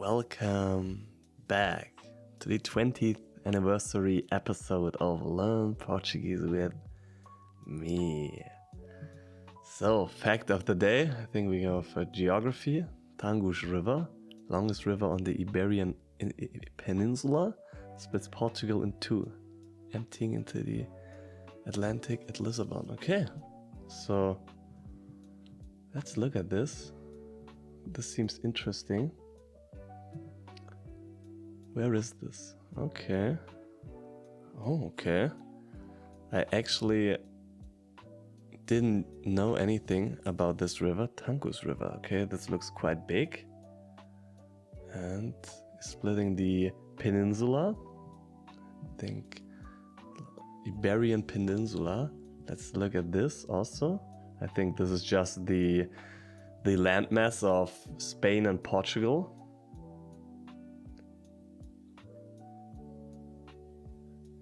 Welcome back to the 20th anniversary episode of Learn Portuguese with me. So, fact of the day, I think we go for geography. Tagus River, longest river on the Iberian Peninsula, splits Portugal in two, emptying into the Atlantic at Lisbon. Okay, so let's look at this. This seems interesting. Where is this? Okay. Oh, okay. I actually didn't know anything about this river, Tagus River. Okay, this looks quite big. And splitting the peninsula. I think Iberian Peninsula. Let's look at this also. I think this is just the landmass of Spain and Portugal.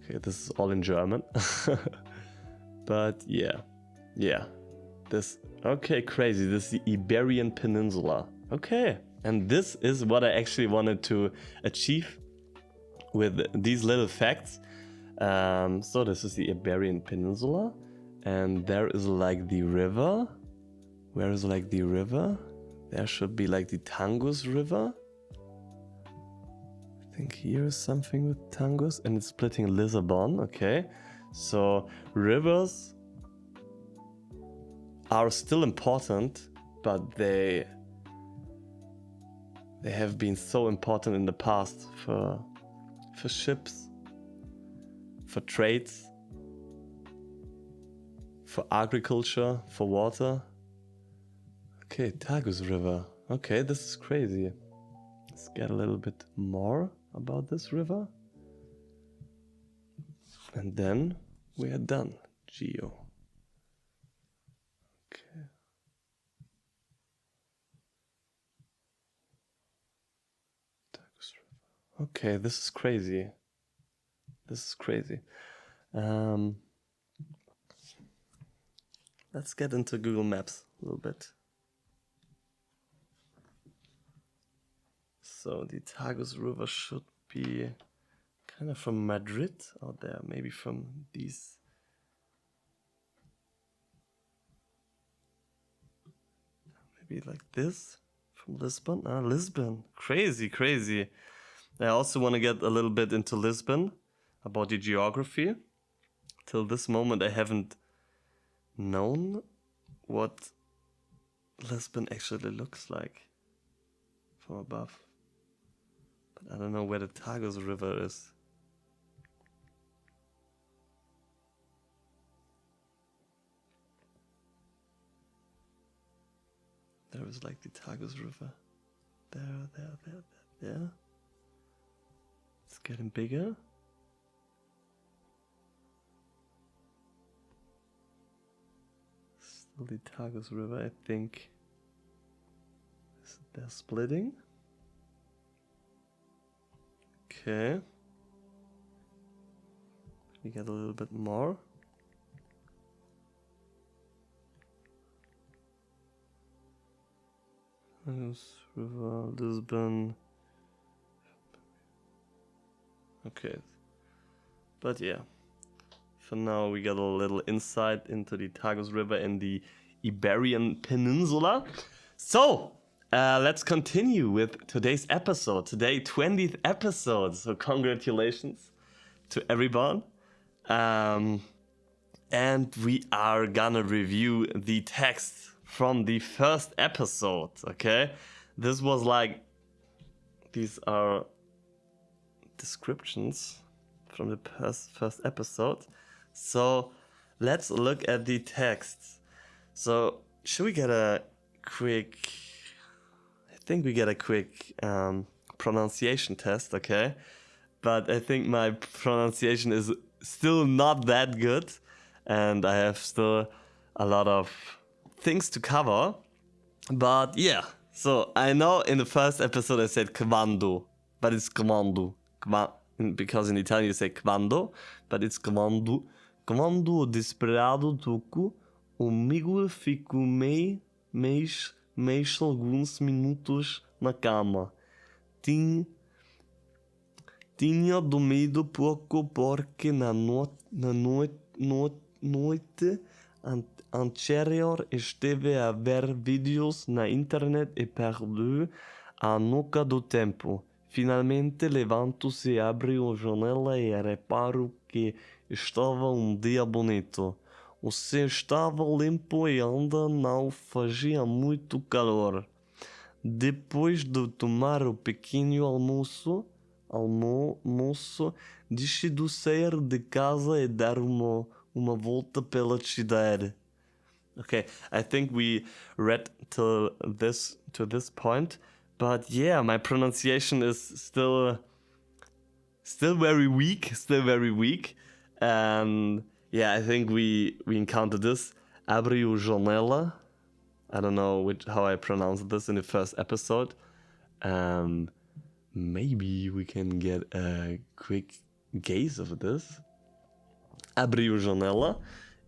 Okay, this is all in German. But yeah. This, okay, crazy. This is the Iberian Peninsula. Okay, and this is what I actually wanted to achieve with these little facts. So this is the Iberian Peninsula, and there is like the river. Where is like the river? There should be like the Tagus River. I think here is something with Tagus, and it's splitting Lisbon. Okay, so rivers are still important, but they have been so important in the past for ships, for trades, for agriculture, for water. Okay, Tagus River. Okay, this is crazy. Let's get a little bit more about this river. And then we are done. Geo. Okay. Tagus River. Okay, this is crazy. Let's get into Google Maps a little bit. So the Tagus River should be kind of from Madrid out there, maybe from these. Maybe like this from Lisbon. Lisbon. Crazy. I also want to get a little bit into Lisbon about the geography. Till this moment, I haven't known what Lisbon actually looks like from above. I don't know where the Tagus River is. There is like the Tagus River. There. It's getting bigger. Still the Tagus River, I think. They're splitting. Okay. We get a little bit more. River, Lisbon. Okay. But yeah. For now we got a little insight into the Tagus River and the Iberian Peninsula. So, let's continue with today's episode. Today, 20th episode. So congratulations to everyone. And we are gonna review the text from the first episode, okay? This was like, these are descriptions from the first episode. So let's look at the text. So should we get a quick... I think we get a quick pronunciation test, okay? But I think my pronunciation is still not that good, and I have still a lot of things to cover. But yeah, so I know in the first episode I said quando, but it's quando. Because in Italian you say quando, but it's quando. Quando desesperado toco, amigo fico mais alguns minutos na cama. Tinha dormido pouco porque na noite anterior esteve a ver vídeos na internet e perdi a noca do tempo. Finalmente levanto-se, abro a janela e reparo que estava um dia bonito. O céu estava limpo e ainda não fazia muito calor. Depois de tomar o pequeno almoço, decido sair de casa e dar uma volta pela cidade. Okay, I think we read to this point, but yeah, my pronunciation is still very weak, and yeah, I think we encountered this. Abriu janela. I don't know how I pronounced this in the first episode. Maybe we can get a quick gaze of this. Abriu janela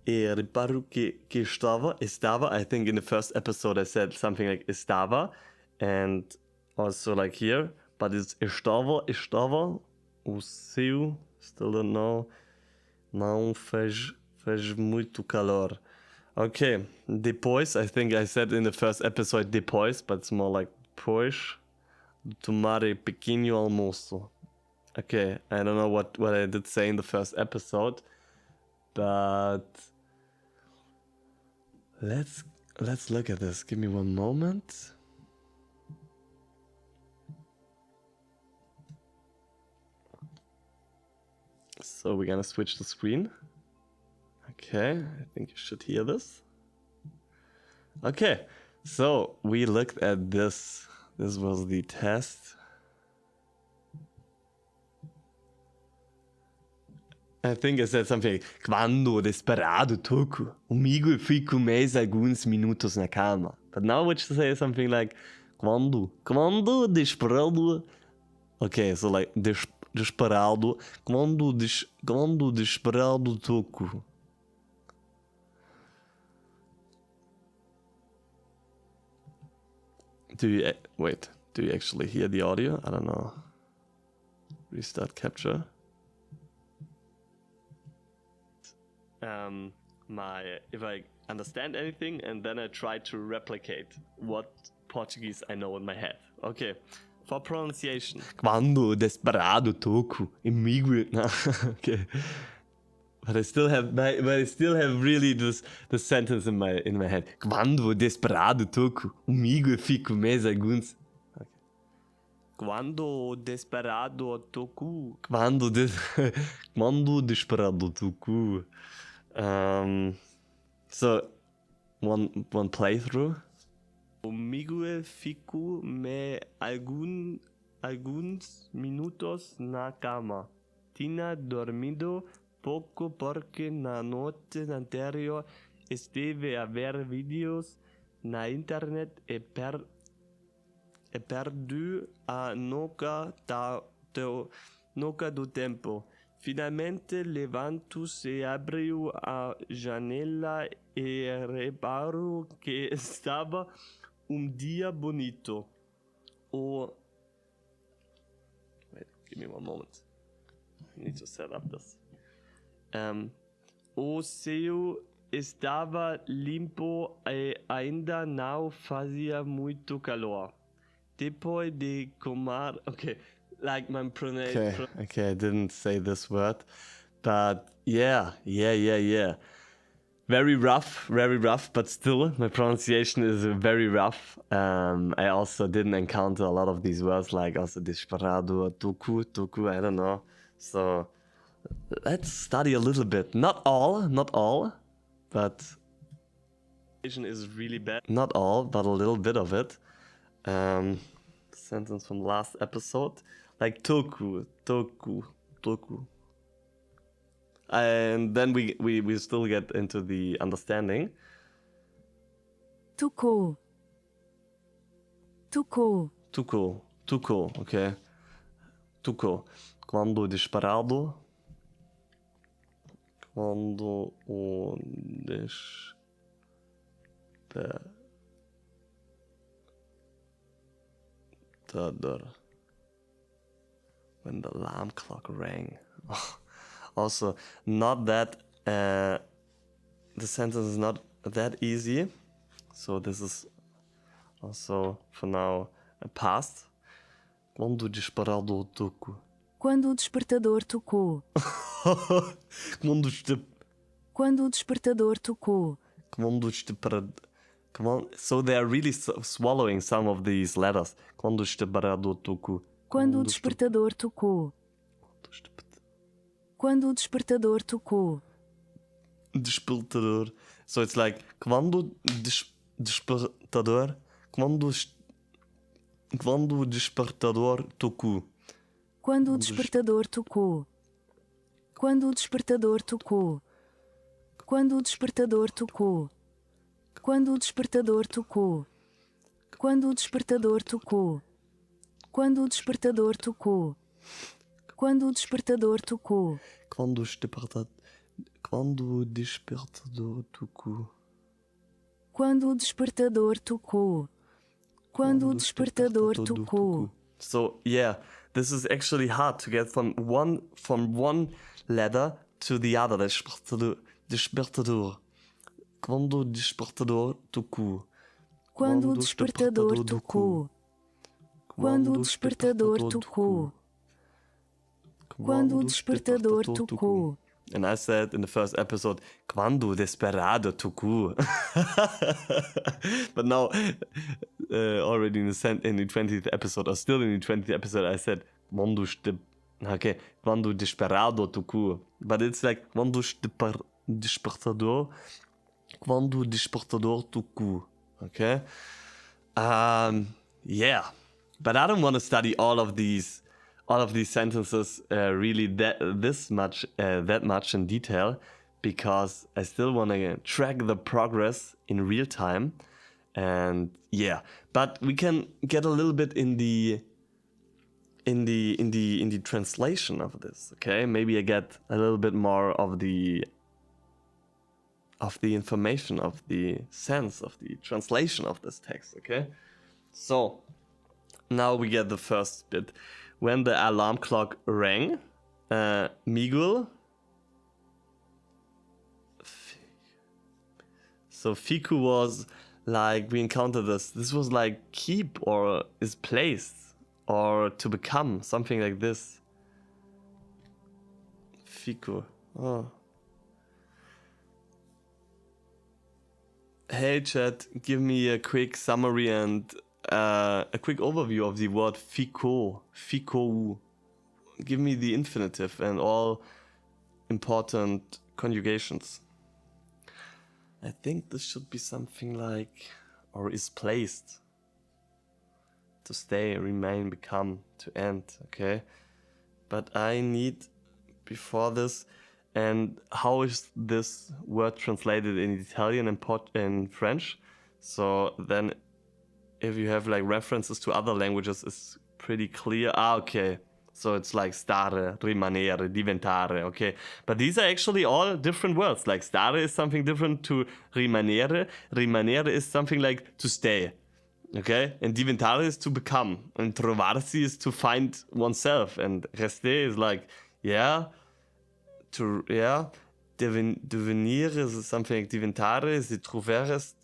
e reparo que estava, I think in the first episode I said something like estava, and also like here, but it's estava, o céu, still don't know, não fez muito calor. Okay, depois, I think I said in the first episode depois, but it's more like depois, tomar pequeno almoço. Okay, I don't know what I did say in the first episode, but let's look at this. Give me one moment. So we're gonna switch the screen. Okay, I think you should hear this. Okay, so we looked at this. This was the test. I think I said something. Quando desperado toco, amigo fico mais alguns minutos na cama. But now we should say something like quando desperado. Okay, so like desperado. Quando desperado toco. Do you actually hear the audio? I don't know. Restart capture. If I understand anything, and then I try to replicate what Portuguese I know in my head. Okay, for pronunciation. Quando desperado toco, amigo. Okay, but I still have really the sentence in my head. Quando desperado toco, amigo fico mais alguns. Okay. Quando desperado toco. Quando desperado toco. So one playthrough. Comigo fico alguns minutos na cama. Tinha dormido pouco porque na noite anterior estive a ver vídeos na internet e perdi a noca do tempo. Finalmente levanto-se e abro a janela e reparo que estava um dia bonito. Wait, give me one moment. I need to set up this. O céu estava limpo e ainda não fazia muito calor. Depois de comer... Okay. Like my pronunciation. Okay, I didn't say this word, but yeah. Very rough, but still, my pronunciation is very rough. I also didn't encounter a lot of these words, like also desperado, tuku, I don't know. So let's study a little bit. Not all, but is really bad. Not all, but a little bit of it. Sentence from last episode. Like toku. And then we still get into the understanding. Tuko. Okay. Tuko. Quando disparado. Quando o despertador. when the alarm clock rang. Also, not that, the sentence is not that easy. So this is also, for now, a past. Quando o despertador tocou. Quando o despertador tocou. Quando o despertador tocou. So they are really swallowing some of these letters. Quando o despertador tocou. Quando o despertador tocou. Quando o despertador tocou. Despertador. So it's like quando despertador. Quando o despertador tocou. Quando o despertador tocou. Quando o despertador tocou. Quando o despertador tocou. Quando o despertador tocou. Quando o despertador tocou. Quando o despertador tocou. Quando o despertador tocou. Quando o despertador tocou. Quando o despertador tocou. Quando o despertador tocou. So yeah, this is actually hard to get from one letter to the other. Despertador. Quando o despertador tocou. Quando o despertador tocou. Quando o despertador tocou. Quando o despertador tocou. And I said in the first episode, quando o despertador tocou. But now, already in the 20th episode, or still in the 20th episode, I said, quando o despertador tocou. But it's like, quando o despertador tocou. Okay? Yeah. But I don't want to study all of these sentences really that much in detail, because I still want to track the progress in real time. And yeah, but we can get a little bit in the translation of this. Okay, maybe I get a little bit more of the information, of the sense of the translation of this text. Okay, so now we get the first bit. When the alarm clock rang, Miguel. So Fiku was like, we encountered this. This was like keep, or is placed, or to become, something like this. Fiku. Oh. Hey chat, give me a quick summary and a quick overview of the word fico. Fico. Give me the infinitive and all important conjugations. I think this should be something like, or is placed. To stay, remain, become, to end, okay? But I need, before this, and how is this word translated in Italian and French? So then if you have like references to other languages, it's pretty clear. Okay. So it's like stare, rimanere, diventare, okay? But these are actually all different words. Like stare is something different to rimanere. Rimanere is something like to stay, okay? And diventare is to become. And trovarsi is to find oneself. And rester is like, Devenire is something like diventare, is trovare is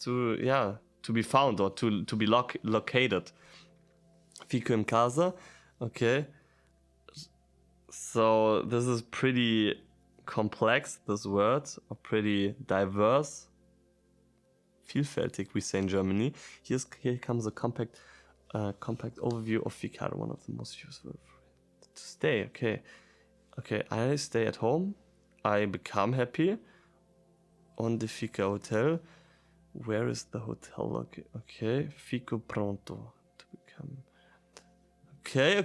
to be found, or to be located. Fico in casa, okay. So this is pretty complex, this word, or pretty diverse. Vielfältig, we say in Germany. Here comes a compact overview of Ficare, one of the most useful. To stay, okay. Okay, I stay at home. I become happy. On the Fica Hotel. Where is the hotel? Okay. Fico pronto. To become. Okay.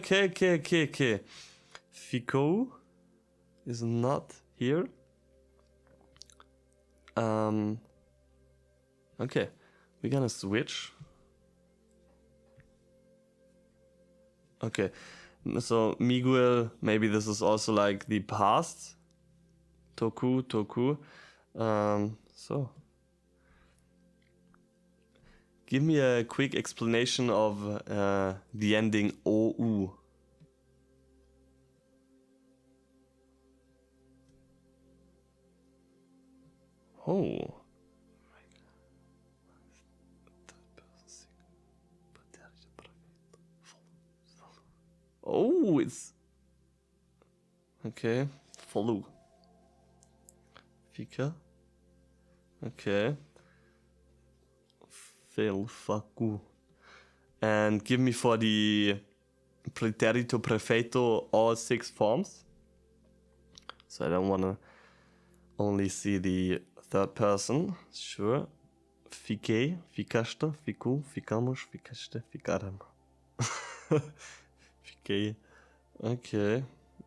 Fico is not here. Okay. We're gonna switch. Okay. So Miguel, maybe this is also like the past. Toku. So give me a quick explanation of the ending OU. Oh. Oh, it's okay. Follow. Fica. Okay. Fail. Facu. And give me for the pretérito perfeito all 6 forms. So I don't wanna only see the third person. Sure. Fiquei, ficaste, ficou, ficamos, ficaste, ficaram. Fiquei. Okay.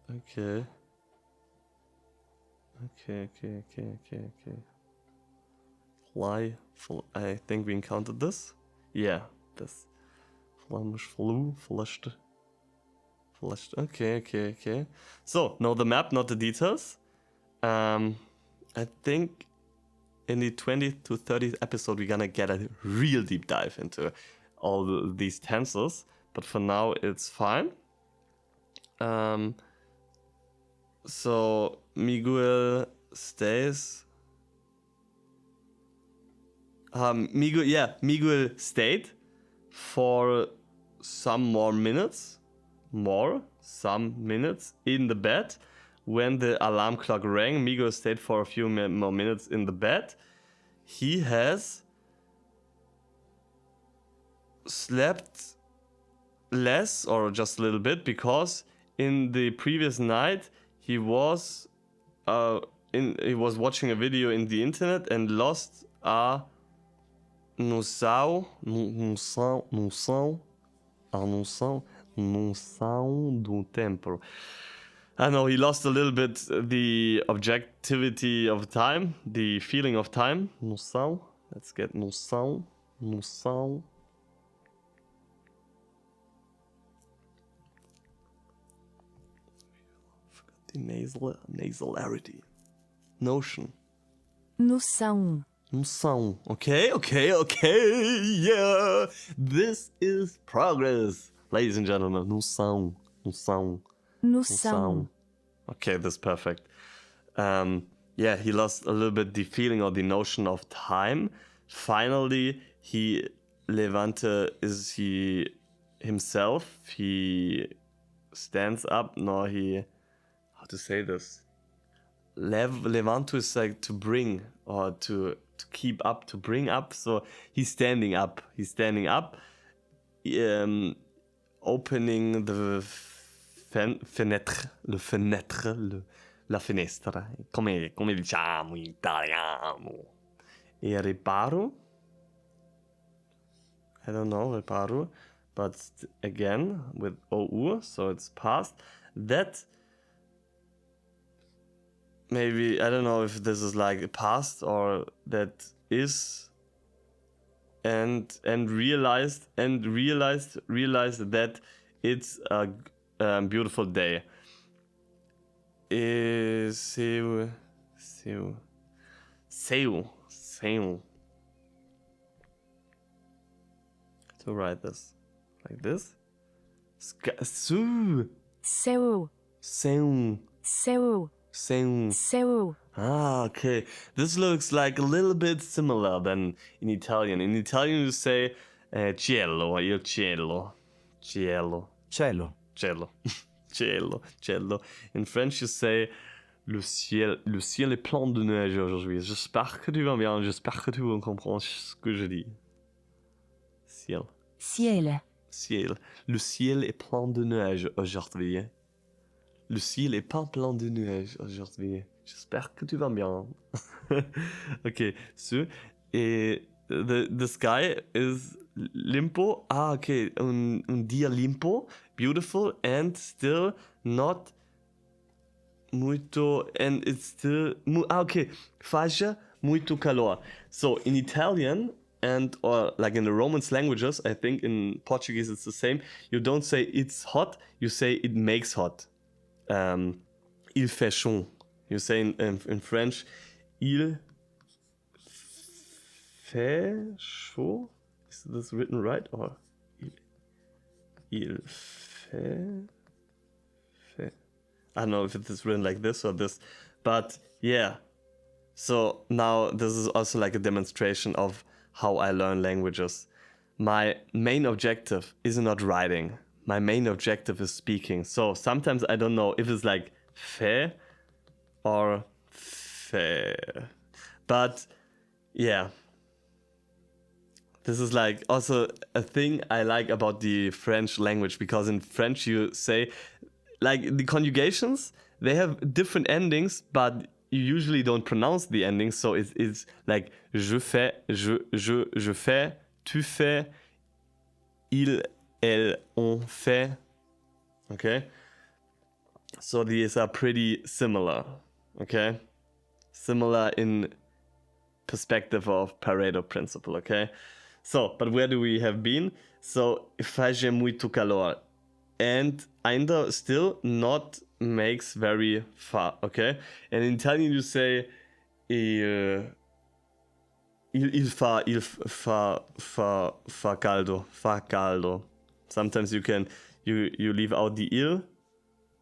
Okay. Okay. Fly. I think we encountered this. Yeah, this. Flamos, flew, flushed. Flushed. Okay. So, know the map, not the details. I think in the 20th to 30th episode, we're gonna get a real deep dive into all these tenses. But for now, it's fine. So Miguel stays. Miguel stayed for some minutes in the bed. When the alarm clock rang, Miguel stayed for a few more minutes in the bed. He has slept less or just a little bit because in the previous night he was watching a video in the internet and lost a noção do tempo. I know he lost a little bit the objectivity of time, the feeling of time. Noção. Let's get noção. The nasalarity. Notion. Noção. Okay. Yeah. This is progress. Ladies and gentlemen, noção. Okay, that's perfect. He lost a little bit the feeling or the notion of time. Finally, Levante is he himself. He stands up. No, how to say this? Levanto is like to bring or to keep up, to bring up. So he's standing up. Opening the la finestra. Come diciamo in italiano. E reparo. I don't know, reparo. But again, with OU, so it's past. That maybe, I don't know if this is like past or that is and realized that it's a beautiful day. Seu. To write this like this. Seu. Ah, okay. This looks like a little bit similar than in Italian. In Italian you say cielo, il cielo. Cielo. In French you say le ciel est plein de neige aujourd'hui. J'espère que tu vas bien, j'espère que tu comprends ce que je dis. Ciel. Le ciel est plein de neige aujourd'hui. Le ciel est pas plein de nuages aujourd'hui. J'espère que tu vas bien. Okay, so the sky is limpo. Ah, okay, un dia limpo, beautiful, and still not muito, and it's still okay. Faz muito calor. So in Italian or like in the Romance languages, I think in Portuguese it's the same. You don't say it's hot, you say it makes hot. Il fait chaud. You say in French, il fait chaud. Is this written right or il fait? I don't know if it is written like this or this, but yeah. So now this is also like a demonstration of how I learn languages. My main objective is not writing. My main objective is speaking. So sometimes I don't know if it's like fe or fe. But yeah. This is like also a thing I like about the French language, because in French you say, like, the conjugations, they have different endings, but you usually don't pronounce the endings. So it's like je fais, je fais, tu fais, il, elle, on fait. Okay? So these are pretty similar. Okay? Similar in perspective of Pareto principle. Okay? So, but where do we have been? So, faz muito calor. And ainda still not makes very far, okay? And in Italian you say fa caldo, fa caldo. Sometimes you can you leave out the il,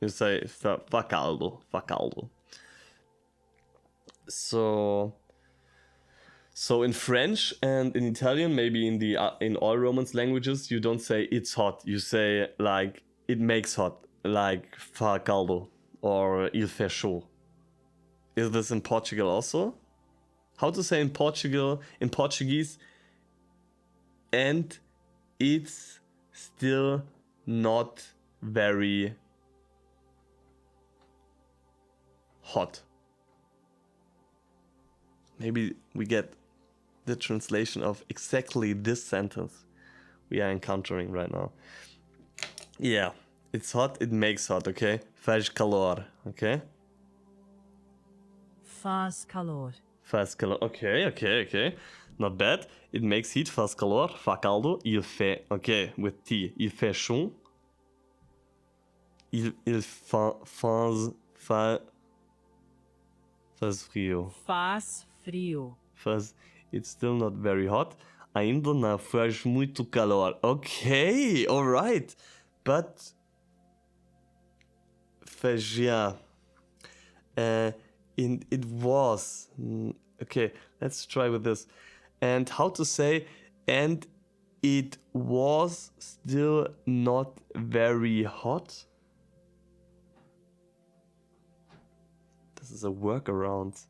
you say fa caldo, fa caldo. So in French and in Italian, maybe in all Romance languages, you don't say it's hot. You say like it makes hot, like fa caldo or il fait chaud. Is this in Portugal also? How to say in Portuguese, and it's still not very hot. Maybe we get the translation of exactly this sentence we are encountering right now. Yeah, it's hot, it makes hot, okay? Faz calor, okay? Faz calor. Faz calor, okay. Not bad. It makes heat, faz calor, fa caldo, il fait, okay, with T. Il fait chaud. Faz frio. Faz frio. It's still not very hot. Ainda não faz muito calor. Okay, alright. But fazia. It was. Okay, let's try with this. And how to say, and it was still not very hot. This is a workaround.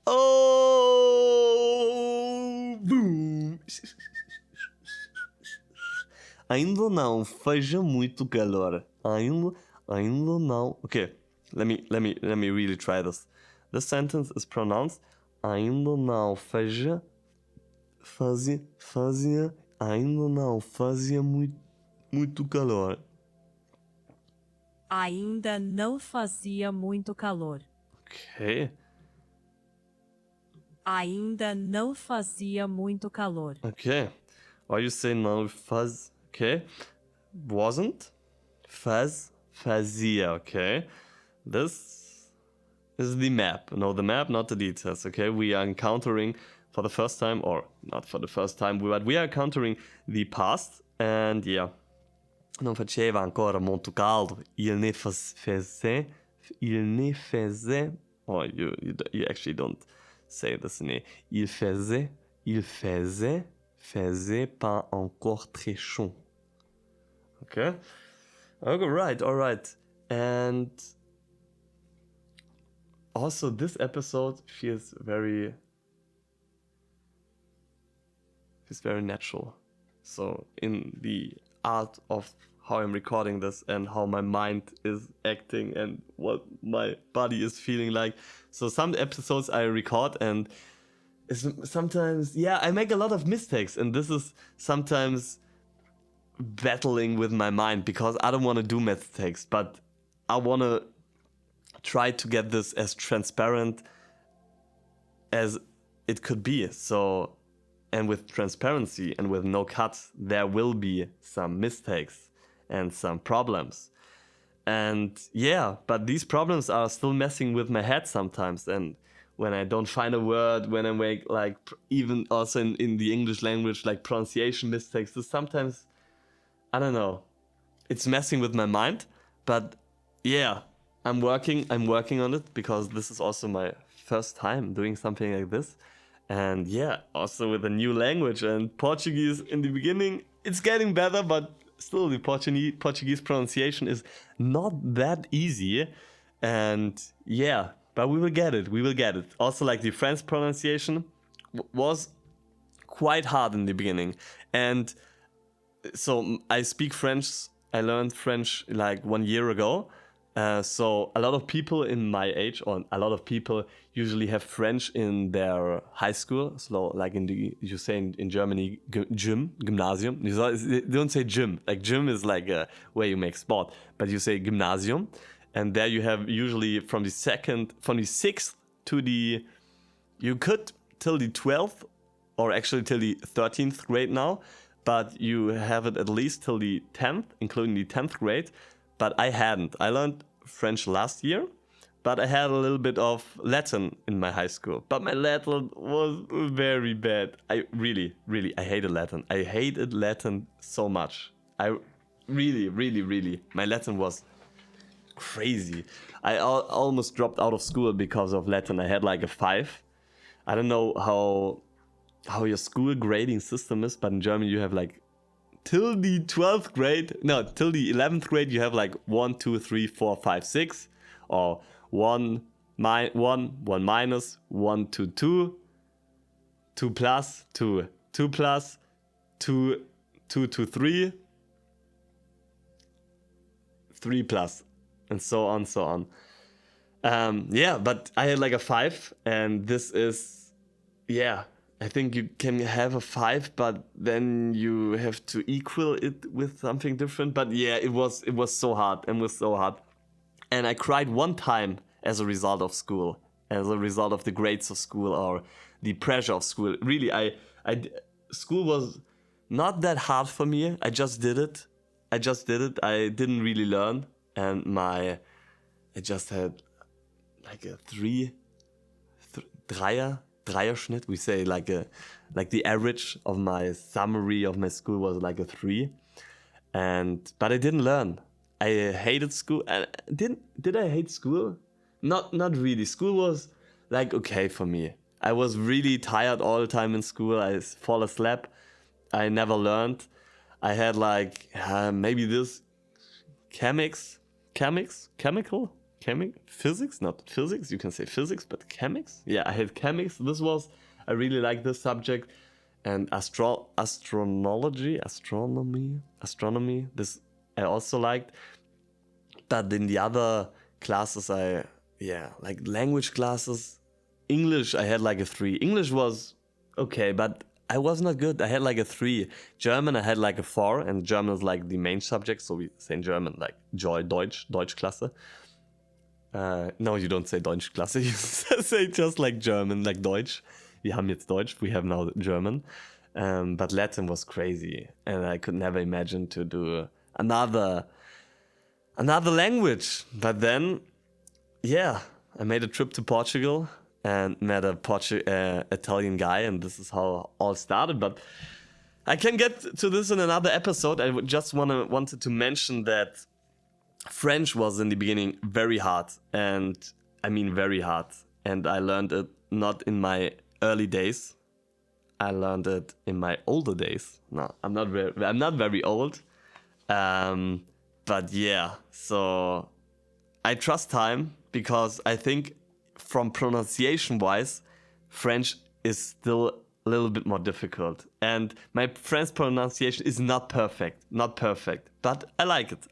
Oh! Boom! Ainda não faz muito calor. Ainda não. Okay, let me really try this. This sentence is pronounced ainda não fazia ainda não fazia muito calor. Ainda não fazia muito calor. Okay. Ainda não fazia muito calor. Okay. Or you say não faz. Okay. Wasn't. Fazia. Okay. This is the map. No, the map, not the details. Okay. We are encountering for the first time, or not for the first time, but we are encountering the past. And yeah. Non faceva ancora molto caldo. Il ne faisait. Oh, you actually don't say this ne. Il faisait pas encore très chaud. Okay. All right. And also this episode feels very natural. So in the art of how I'm recording this and how my mind is acting and what my body is feeling like. So some episodes I record and sometimes, I make a lot of mistakes, and this is sometimes battling with my mind because I don't want to do mistakes, but I want to try to get this as transparent as it could be. So, and with transparency and with no cuts, there will be some mistakes and some problems. And but these problems are still messing with my head sometimes. And when I don't find a word, when I make like even also in the English language, like pronunciation mistakes, so sometimes, I don't know, it's messing with my mind. But I'm working on it, because this is also my first time doing something like this. And yeah, also with a new language. And Portuguese in the beginning, it's getting better, but still the Portuguese pronunciation is not that easy. And yeah, but we will get it. We will get it. Also, like the French pronunciation was quite hard in the beginning. And so I speak French. I learned French like 1 year ago. So a lot of people in my age, or a lot of people usually have French in their high school. So like you say in Germany, Gymnasium. You don't say gym. Like gym is like where you make sport, but you say Gymnasium, and there you have usually from the 6th to you could till the 12th, or actually till the 13th grade now, but you have it at least till the 10th, including the 10th grade. But I hadn't. I learned French last year, but I had a little bit of Latin in my high school. But my Latin was very bad. I hated Latin. I hated Latin so much. I really, my Latin was crazy. I almost dropped out of school because of Latin. I had like a 5. I don't know how your school grading system is, but in Germany you have like till the 12th grade, no, till the 11th grade, you have like 1, 2, 3, 4, 5, 6, or 1 minus, 1 to 2, 2 plus, 2 plus, 2 to 3, 3 plus, and so on. Yeah, but I had like a 5, and this is, yeah, I think you can have a 5, but then you have to equal it with something different. But yeah, it was so hard, and I cried one time as a result of school, as a result of the grades of school or the pressure of school. Really, school was not that hard for me. I just did it. I didn't really learn, and I just had like a Dreierschnitt. We say like the average of my summary of my school was like a 3, but I didn't learn. I hated school. Did I hate school? Not really. School was like okay for me. I was really tired all the time in school. I fall asleep. I never learned. I had like maybe this physics, not physics, you can say physics, but chemics. Yeah, I had chemics. I really like this subject. And astronomy, this I also liked. But in the other classes, like language classes, English, I had like a 3. English was okay, but I was not good. I had like a 3. German, I had like a 4, and German is like the main subject, so we say in German like Deutschklasse. No, you don't say Deutschklasse, you say just like German, like Deutsch. Wir haben jetzt Deutsch, we have now German. But Latin was crazy, and I could never imagine to do another language. But then, yeah, I made a trip to Portugal and met a Italian guy, and this is how all started. But I can get to this in another episode. I just wanted to mention that French was in the beginning very hard, and I mean very hard. And I learned it not in my early days. I learned it in my older days. No, I'm not very old. But yeah, so I trust time, because I think from pronunciation wise, French is still a little bit more difficult. And my French pronunciation is not perfect, but I like it.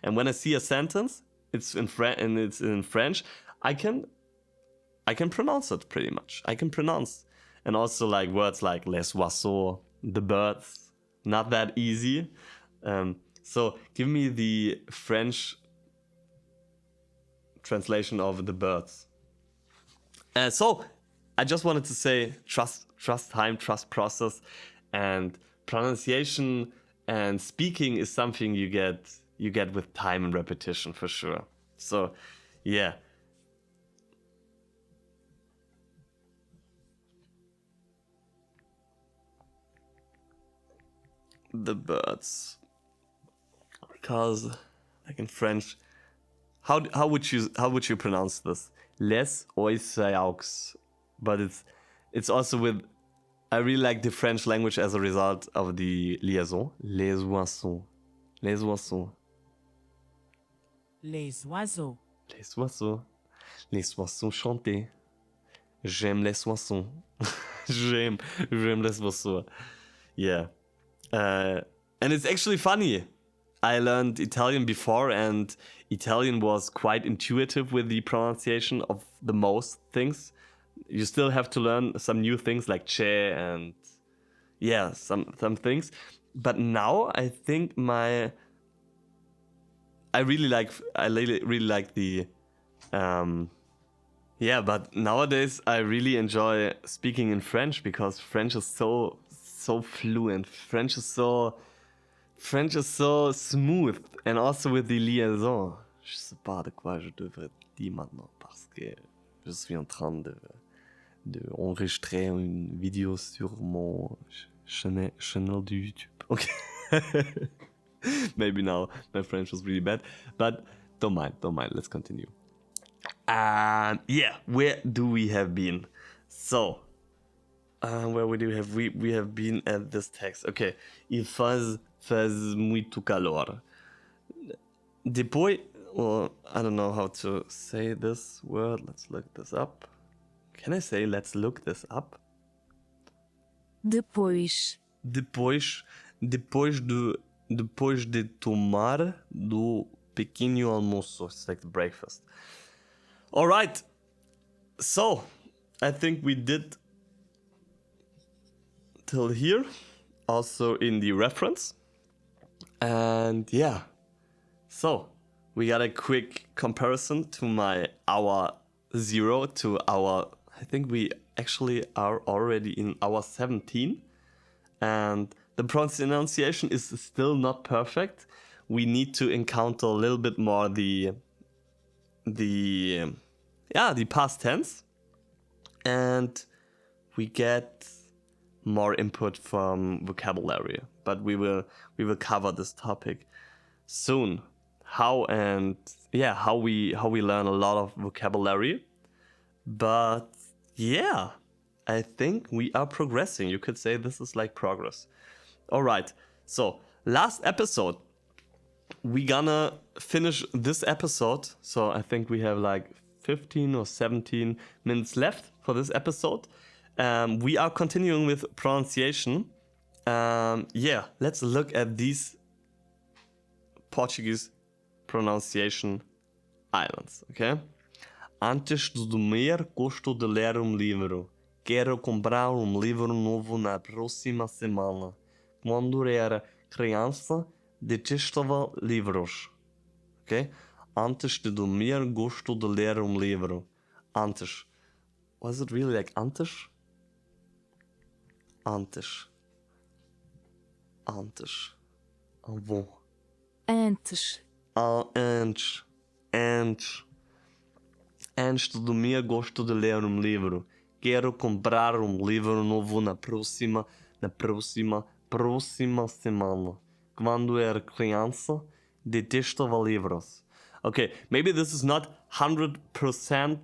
And when I see a sentence, it's in French, I can pronounce it pretty much. And also like words like les oiseaux, the birds, not that easy. So give me the French translation of the birds. So I just wanted to say trust time, trust process, and pronunciation and speaking is something you get with time and repetition for sure. So yeah. The birds. Because like in French, how would you pronounce this? Les oiseaux. But it's also with, I really like the French language as a result of the liaison. Les oiseaux. Les oiseaux. Les oiseaux. Les oiseaux. Les oiseaux chanter. J'aime les oiseaux. j'aime les oiseaux. Yeah. And it's actually funny. I learned Italian before, and Italian was quite intuitive with the pronunciation of the most things. You still have to learn some new things like che and yeah, some things. But now I think I really like the yeah, but nowadays I really enjoy speaking in French because French is so fluent. French is so smooth, and also with the liaison. Je sais pas de quoi je devrais dire maintenant parce que je suis en train de enregistrer une vidéo sur mon channel de YouTube. Okay. Maybe now my French was really bad, but don't mind. Let's continue. Yeah, where do we have been? So, where we have been at this text. Okay, il faz muito calor. Depois, well, I don't know how to say this word. Let's look this up. Can I say let's look this up? Depois. Depois de tomar do pequeno almoço. It's like the breakfast. All right. So, I think we did till here, also in the reference. And yeah, so we got a quick comparison to hour 0 to I think we actually are already in hour 17. And the pronunciation is still not perfect. We need to encounter a little bit more the past tense, and we get more input from vocabulary. But we will cover this topic soon. How we learn a lot of vocabulary. But yeah, I think we are progressing. You could say this is like progress. All right. So last episode, we gonna finish this episode. So I think we have like 15 or 17 minutes left for this episode. We are continuing with pronunciation. Yeah, let's look at these Portuguese pronunciation islands, okay? Antes de dormir, gosto de ler livro. Quero comprar livro novo na próxima semana. Quando era criança, detestava livros. Okay? Antes de dormir, gosto de ler livro. Antes. Was it really like antes? Antes. Avant. Antes. Antes. Antes de dormir, gosto de ler livro. Quero comprar livro novo na próxima semana. Quando era criança, detestava livros. Okay, maybe this is not 100%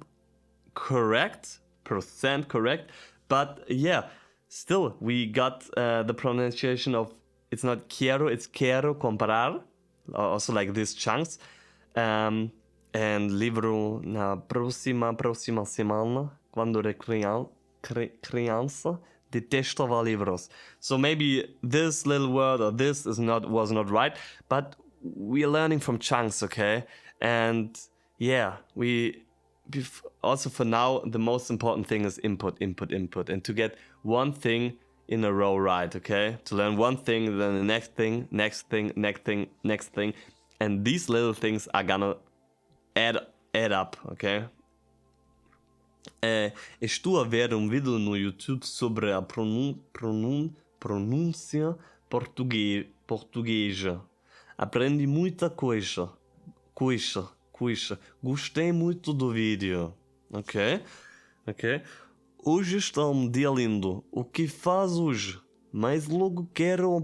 correct, but yeah, still we got the pronunciation of, it's not quiero, it's quiero comprar, also like these chunks. And livro na próxima semana, quando era criança, detestava livros. So maybe this little word or this was not right, but we're learning from chunks, okay? And yeah, also for now, the most important thing is input, and to get one thing in a row right, okay? To learn one thing, then the next thing, and these little things are gonna add up, okay? Estou a ver vídeo no YouTube sobre a pronúncia portuguesa. Aprendi muita coisa. Gostei muito do vídeo. Ok? Hoje está um dia lindo. O que faz hoje? Mas logo quero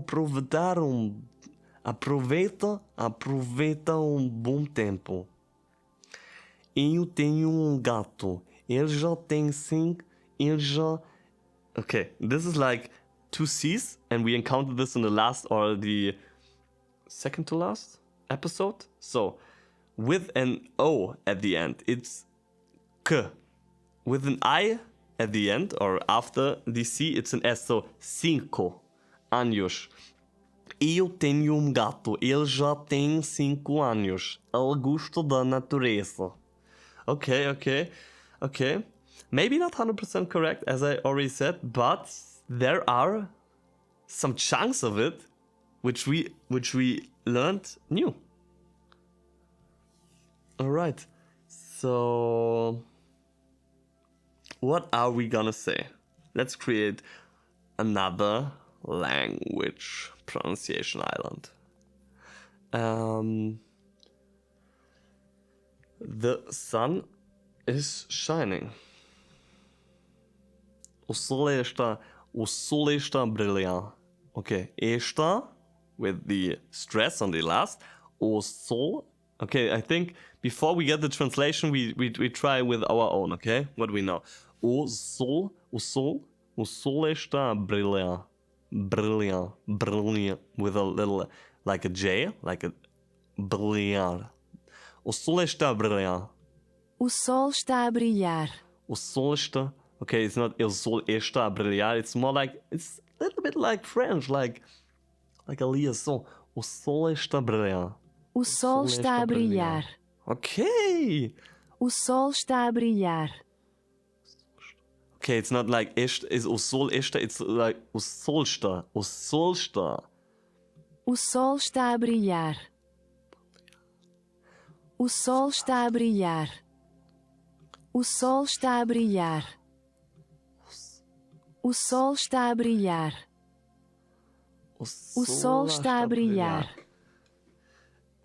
aproveita um bom tempo. Eu tenho gato. Ele já tem 5. Ele já. Okay, this is like 2 C's, and we encountered this in the last or the second to last episode. So, with an O at the end, it's K. With an I at the end, or after the C, it's an S. So, 5 anos. Eu tenho gato. Ele já tem 5 anos. Ele gosta da natureza. Okay. Maybe not 100% correct, as I already said, but there are some chunks of it which we learned new. Alright, so what are we gonna say? Let's create another language pronunciation island. The sun is shining. O sol está brilhando. Okay, está with the stress on the last. O sol. Okay, I think before we get the translation, we try with our own. Okay, what we know. O sol está brilhando. Brilhant with a little like a J, like a brilhar. O sol está brilhando. O sol está a brilhar. O sol está. Okay, it's not el sol está a brilhar. It's more like, it's a little bit like French, like a liaison. O sol está a brilhar. O sol está a brilhar. Okay. O sol está a brilhar. Okay, it's not like ist is o sol está. It's like o sol está. O sol está. O sol está a brilhar. O sol está a brilhar. O sol está a brilhar. O sol está a brilhar. O sol está a brilhar.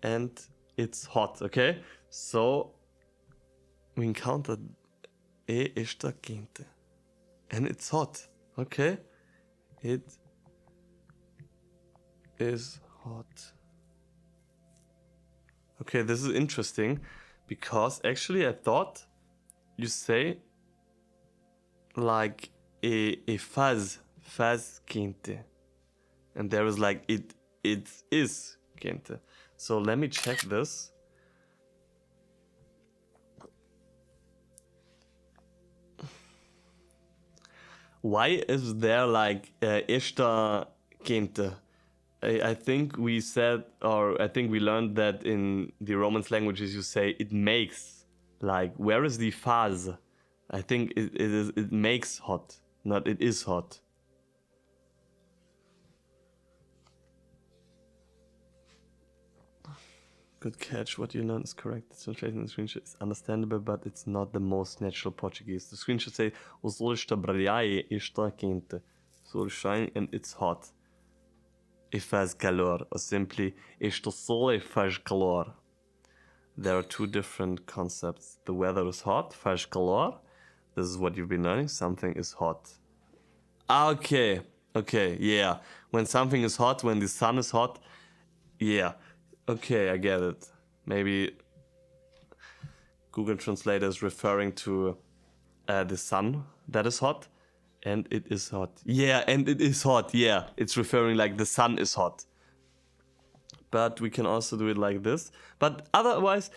And it's hot, okay? So we encountered está quente. And it's hot, okay? It is hot. Okay, this is interesting because actually I thought you say like a faz quente, and there is like it is quente. So let me check this. Why is there like está quente? I think we said, or I think we learned that in the Romance languages you say it makes. Like, where is the faz? I think it makes hot, not it is hot. Good catch. What you learned is correct. The translation in the screenshot is understandable, but it's not the most natural Portuguese. The screenshot says, o sol está brilhar e está quente. Sol shine and it's hot. E faz calor, or simply, este sol e faz calor. There are two different concepts. The weather is hot, faz calor. This is what you've been learning. Something is hot. Okay, yeah. When something is hot, when the sun is hot, yeah. Okay, I get it. Maybe Google Translator is referring to the sun that is hot. And it is hot. Yeah, and it is hot. Yeah, it's referring like the sun is hot. But we can also do it like this. But otherwise,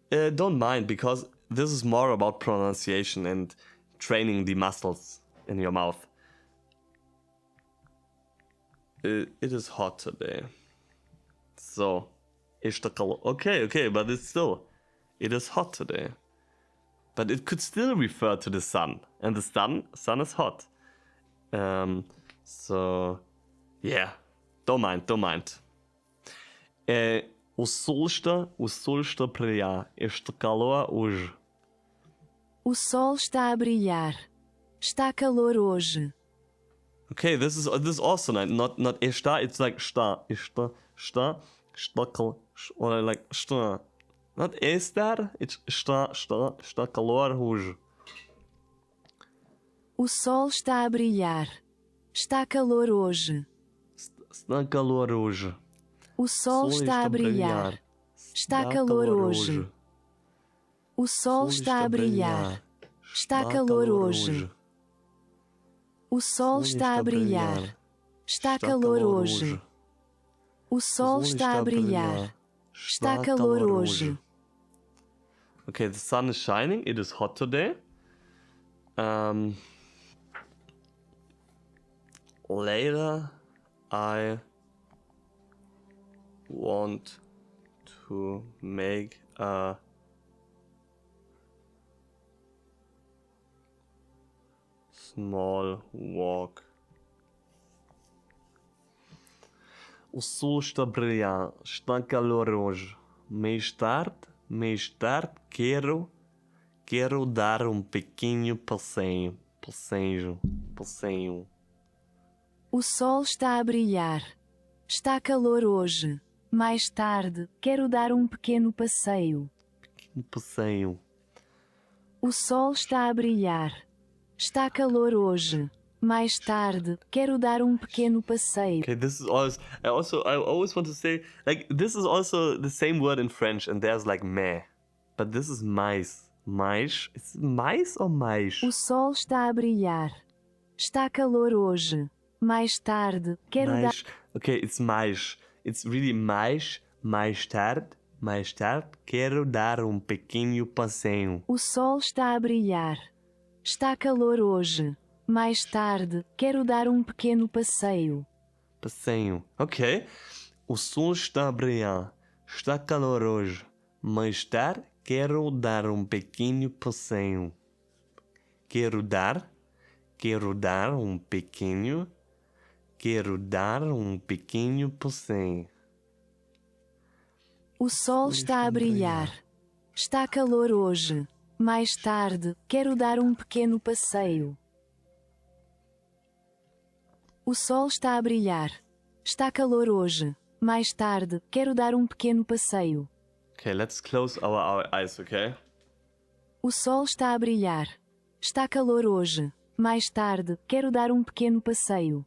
don't mind, because this is more about pronunciation and training the muscles in your mouth. It is hot today. So, okay, but it's still, it is hot today. But it could still refer to the sun, and the sun is hot. So, yeah, don't mind. O sol está a brilhar. Este calor hoje. O sol está a brilhar. Está calor hoje. Okay, this is also not está. It's like está or like está. Not estar. It's está calor hoje. O sol está a brilhar. Está calor hoje. Está calor hoje. O sol está a brilhar. Está calor hoje. O sol está a brilhar. Está calor hoje. O sol está a brilhar. Está calor hoje. O sol está a brilhar. Está calor hoje. Okay, the sun is shining. It is hot today. Later, I want to make a small walk. O sol está a brilhar, está calor hoje. Mais tarde quero dar um pequeno passeio. Passeio. O sol está a brilhar. Está calor hoje. Mais tarde, quero dar um pequeno passeio. Passeio. O sol está a brilhar. Está calor hoje. Mais tarde, quero dar um pequeno passeio. Okay, this is I always want to say, like, this is also the same word in French, and there's like mais. But this is mais. Mais? Is it mais or mais? O sol está a brilhar. Está calor hoje. Mais tarde, quero dar... Mais. Okay, it's mais. It's really mais. Mais tarde, quero dar um pequeno passeio. O sol está a brilhar. Está calor hoje. Mais tarde, quero dar um pequeno passeio. Passeio. Ok. O sol está a brilhar. Está calor hoje. Mais tarde, quero dar um pequeno passeio. Quero dar um pequeno passeio. O sol está a brilhar. Está calor hoje. Mais tarde, quero dar um pequeno passeio. O sol está a brilhar. Está calor hoje. Mais tarde, quero dar um pequeno passeio. Okay, let's close our eyes, okay? O sol está a brilhar. Está calor hoje. Mais tarde, quero dar um pequeno passeio.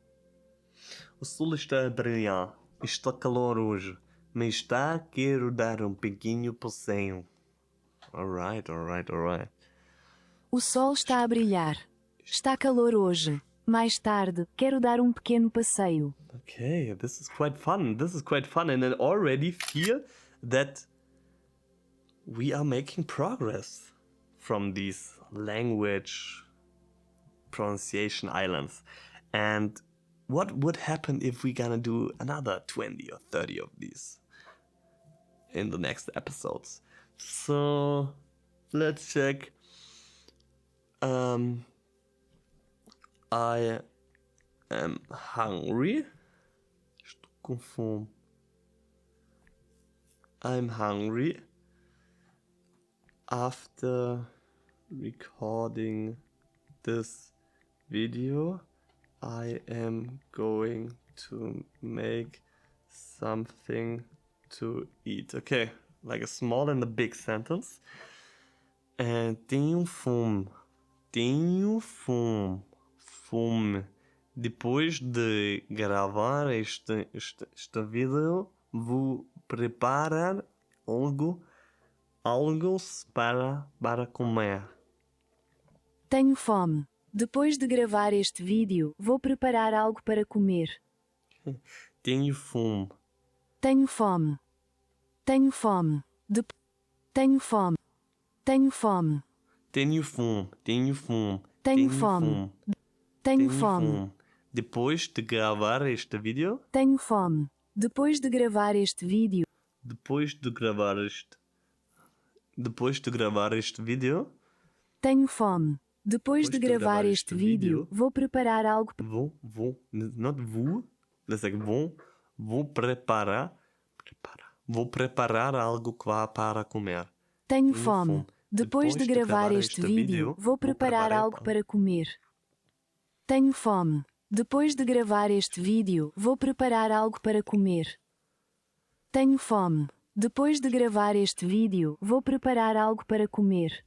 O sol está a brilhar. Está calor hoje. Mais tarde, quero dar um pequeno passeio. Alright. O sol está a brilhar. Está calor hoje. Mais tarde, quero dar um pequeno passeio. Okay, this is quite fun. And I already feel that we are making progress from these language pronunciation islands. And what would happen if we gonna do another 20 or 30 of these in the next episodes? So let's check. I am hungry. Estou com fome. I'm hungry. After recording this video, I am going to make something to eat. Okay, like a small and a big sentence. Tenho fome. Fome. Depois de gravar este vídeo, vou preparar algo para comer. Tenho fome. Depois de gravar este vídeo, vou preparar algo para comer. Tenho fome. Tenho fome. Tenho fome. Tenho fome. Tenho fome. Tenho fome. Tenho fome. Tenho fome. Depois de gravar este vídeo. Tenho fome. Depois de gravar este vídeo. Depois de gravar este vídeo. Tenho fome. Depois de gravar este vídeo, vou preparar algo. Vou preparar algo para comer. Tenho fome. Depois de gravar este vídeo, vou preparar algo para comer. Tenho fome. Depois de gravar este vídeo, vou preparar algo para comer. Tenho fome. Depois de gravar este vídeo, vou preparar algo para comer.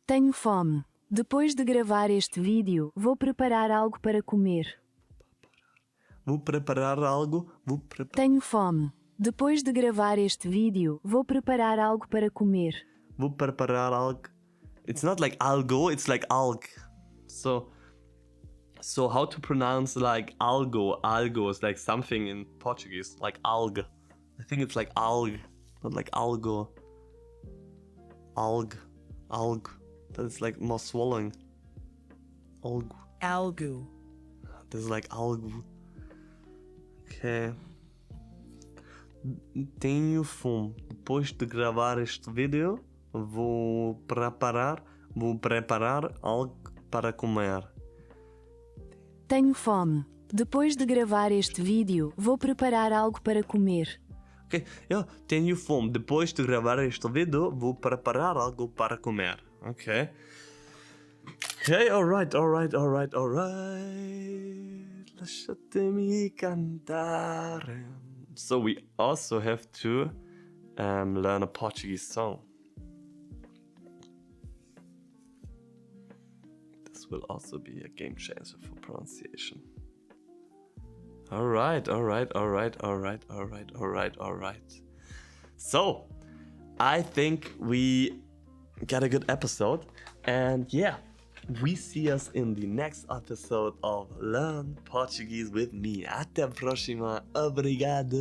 Tenho fome. Depois de gravar este vídeo, vou preparar algo para comer. Vou preparar algo. Tenho fome. Depois de gravar este vídeo, vou preparar algo para comer. vou preparar algo. It's not like algo, it's like alg. So how to pronounce like algo? Algo is like something in Portuguese, like alg. I think it's like alg, not like algo. Alg. That is like more swallowing. Algo. This is like algo. Okay. Tenho fome. Depois de gravar este vídeo, vou preparar algo para comer. Tenho fome. Depois de gravar este vídeo, vou preparar algo para comer. Ok, eu tenho fome. Depois de gravar este vídeo, vou preparar algo para comer. Ok. Ok, alright. Lasciatemi cantare. So we also have to learn a Portuguese song. This will also be a game changer for pronunciation. Alright. So, I think we got a good episode. And yeah, we see us in the next episode of Learn Portuguese with me. Até a próxima. Obrigado.